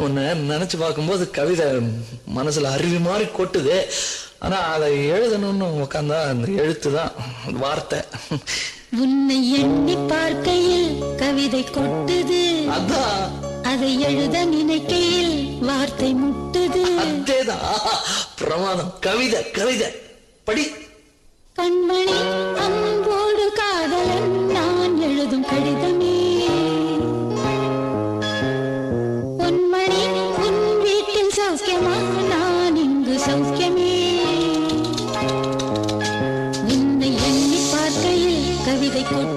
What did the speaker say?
உன்னை நினைச்சு பார்க்கும்போது கவிதை மனசுல அருவி மாதிரி கொட்டுது. ஆனா அதை எழுதணும்னு உட்காந்தா அந்த எழுத்து தான் வார்த்தை. உன்னை எண்ணி பார்க்கையில் கவிதை கொட்டுது, அதான் அதை எழுத நினைக்கையில் வார்த்தை முட்டுது. அதேதான் பிரமாதம். கவிதை கவிதை படி. கண்மணி அன்போடு காதலன் நான் எழுதும் கடிதமே, பொன்மணி உன் வீட்டில் சௌக்கியமா நான் இங்கு சௌக்கியமே. உன்னை எண்ணி பார்க்கையில் கவிதை கொட்டு